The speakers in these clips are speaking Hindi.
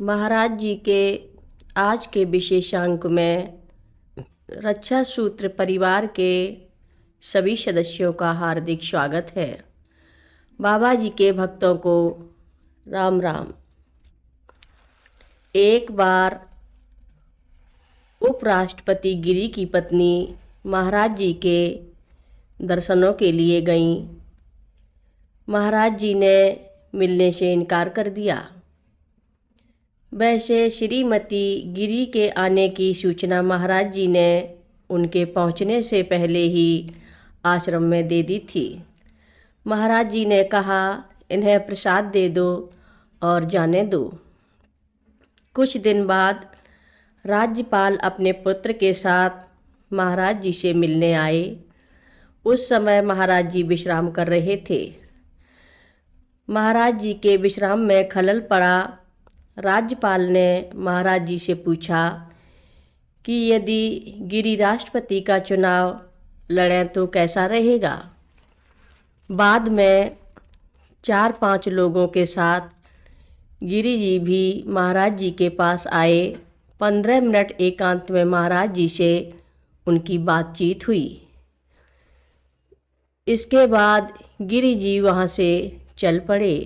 महाराज जी के आज के विशेषांक में रक्षा सूत्र परिवार के सभी सदस्यों का हार्दिक स्वागत है। बाबा जी के भक्तों को राम राम। एक बार उपराष्ट्रपति गिरी की पत्नी महाराज जी के दर्शनों के लिए गईं। महाराज जी ने मिलने से इनकार कर दिया। वैसे श्रीमती गिरी के आने की सूचना महाराज जी ने उनके पहुंचने से पहले ही आश्रम में दे दी थी। महाराज जी ने कहा, इन्हें प्रसाद दे दो और जाने दो। कुछ दिन बाद राज्यपाल अपने पुत्र के साथ महाराज जी से मिलने आए। उस समय महाराज जी विश्राम कर रहे थे। महाराज जी के विश्राम में खलल पड़ा। राज्यपाल ने महाराज जी से पूछा कि यदि गिरी राष्ट्रपति का चुनाव लड़ें तो कैसा रहेगा। बाद में 4-5 लोगों के साथ गिरी जी भी महाराज जी के पास आए। 15 मिनट एकांत में महाराज जी से उनकी बातचीत हुई। इसके बाद गिरी जी वहाँ से चल पड़े।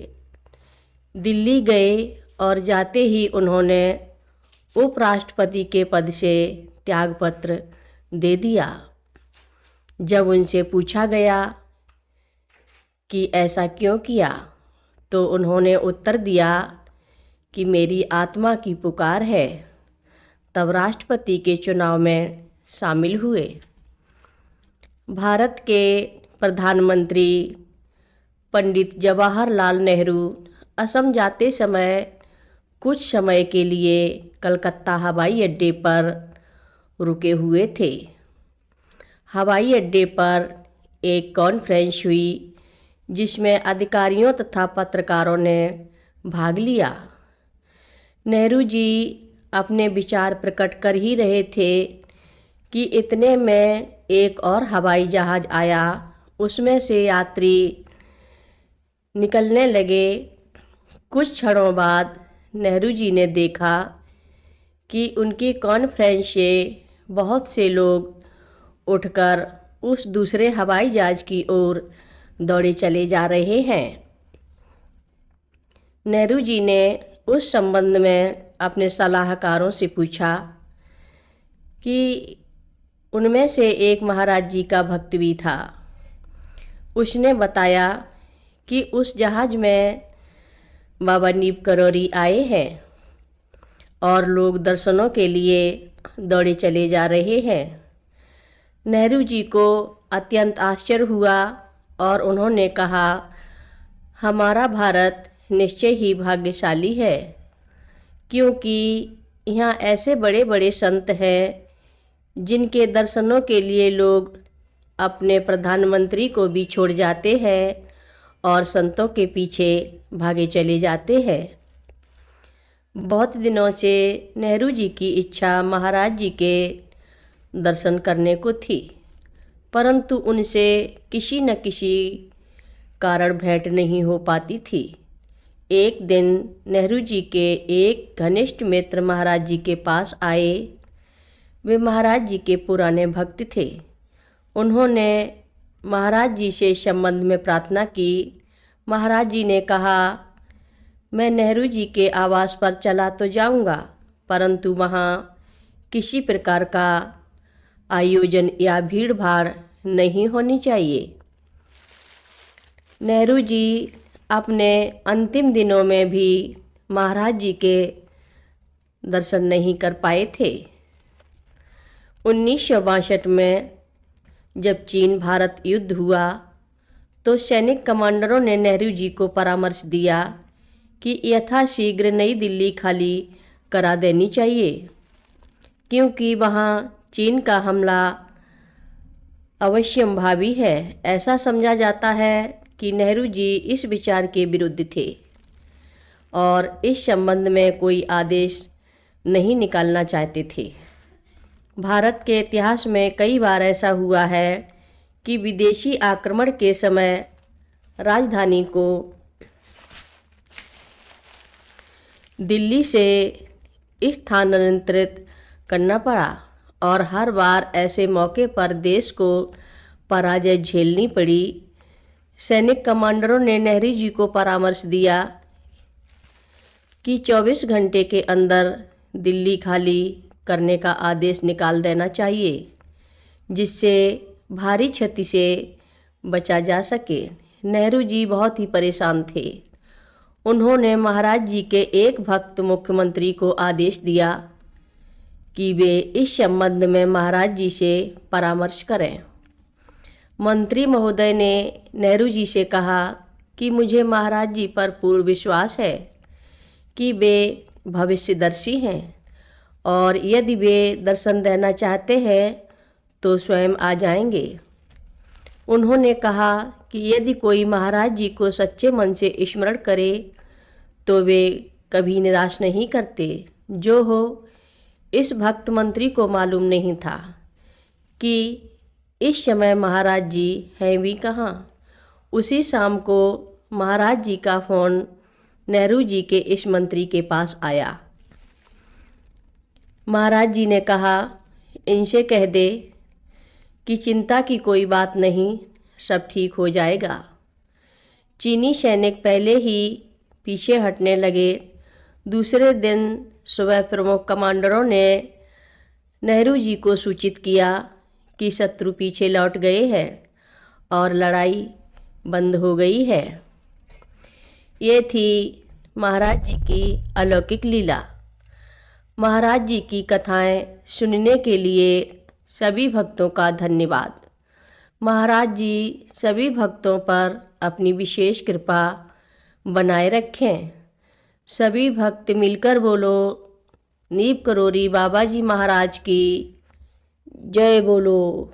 दिल्ली गए और जाते ही उन्होंने उपराष्ट्रपति के पद से त्यागपत्र दे दिया। जब उनसे पूछा गया कि ऐसा क्यों किया, तो उन्होंने उत्तर दिया कि मेरी आत्मा की पुकार है। तब राष्ट्रपति के चुनाव में शामिल हुए। भारत के प्रधानमंत्री पंडित जवाहरलाल नेहरू असम जाते समय कुछ समय के लिए कलकत्ता हवाई अड्डे पर रुके हुए थे। हवाई अड्डे पर एक कॉन्फ्रेंस हुई जिसमें अधिकारियों तथा पत्रकारों ने भाग लिया। नेहरू जी अपने विचार प्रकट कर ही रहे थे कि इतने में एक और हवाई जहाज़ आया। उसमें से यात्री निकलने लगे। कुछ क्षणों बाद नेहरू जी ने देखा कि उनकी कॉन्फ्रेंस से बहुत से लोग उठकर उस दूसरे हवाई जहाज़ की ओर दौड़े चले जा रहे हैं। नेहरू जी ने उस संबंध में अपने सलाहकारों से पूछा कि उनमें से एक महाराज जी का भक्त भी था। उसने बताया कि उस जहाज़ में बाबा नीब करौरी आए हैं और लोग दर्शनों के लिए दौड़े चले जा रहे हैं। नेहरू जी को अत्यंत आश्चर्य हुआ और उन्होंने कहा, हमारा भारत निश्चय ही भाग्यशाली है, क्योंकि यहाँ ऐसे बड़े बड़े संत हैं जिनके दर्शनों के लिए लोग अपने प्रधानमंत्री को भी छोड़ जाते हैं और संतों के पीछे भागे चले जाते हैं। बहुत दिनों से नेहरू जी की इच्छा महाराज जी के दर्शन करने को थी, परंतु उनसे किसी न किसी कारण भेंट नहीं हो पाती थी। एक दिन नेहरू जी के एक घनिष्ठ मित्र महाराज जी के पास आए। वे महाराज जी के पुराने भक्त थे। उन्होंने महाराज जी से संबंध में प्रार्थना की। महाराज जी ने कहा, मैं नेहरू जी के आवास पर चला तो जाऊंगा, परंतु वहाँ किसी प्रकार का आयोजन या भीड़ भाड़ नहीं होनी चाहिए। नेहरू जी अपने अंतिम दिनों में भी महाराज जी के दर्शन नहीं कर पाए थे। 1962 में जब चीन भारत युद्ध हुआ तो सैनिक कमांडरों ने नेहरू जी को परामर्श दिया कि यथाशीघ्र नई दिल्ली खाली करा देनी चाहिए, क्योंकि वहाँ चीन का हमला अवश्यंभावी है। ऐसा समझा जाता है कि नेहरू जी इस विचार के विरुद्ध थे और इस संबंध में कोई आदेश नहीं निकालना चाहते थे। भारत के इतिहास में कई बार ऐसा हुआ है कि विदेशी आक्रमण के समय राजधानी को दिल्ली से स्थानांतरित करना पड़ा और हर बार ऐसे मौके पर देश को पराजय झेलनी पड़ी। सैनिक कमांडरों ने नेहरू जी को परामर्श दिया कि 24 घंटे के अंदर दिल्ली खाली करने का आदेश निकाल देना चाहिए, जिससे भारी क्षति से बचा जा सके। नेहरू जी बहुत ही परेशान थे। उन्होंने महाराज जी के एक भक्त मुख्यमंत्री को आदेश दिया कि वे इस संबंध में महाराज जी से परामर्श करें। मंत्री महोदय ने नेहरू जी से कहा कि मुझे महाराज जी पर पूर्ण विश्वास है कि वे भविष्यदर्शी हैं और यदि वे दर्शन देना चाहते हैं तो स्वयं आ जाएंगे। उन्होंने कहा कि यदि कोई महाराज जी को सच्चे मन से स्मरण करे तो वे कभी निराश नहीं करते। जो हो, इस भक्त मंत्री को मालूम नहीं था कि इस समय महाराज जी हैं भी कहाँ। उसी शाम को महाराज जी का फ़ोन नेहरू जी के इस मंत्री के पास आया। महाराज जी ने कहा, इनसे कह दे कि चिंता की कोई बात नहीं, सब ठीक हो जाएगा। चीनी सैनिक पहले ही पीछे हटने लगे। दूसरे दिन सुबह प्रमुख कमांडरों ने नेहरू जी को सूचित किया कि शत्रु पीछे लौट गए हैं और लड़ाई बंद हो गई है। ये थी महाराज जी की अलौकिक लीला। महाराज जी की कथाएं सुनने के लिए सभी भक्तों का धन्यवाद। महाराज जी सभी भक्तों पर अपनी विशेष कृपा बनाए रखें। सभी भक्त मिलकर बोलो, नीम करोरी बाबा जी महाराज की जय बोलो।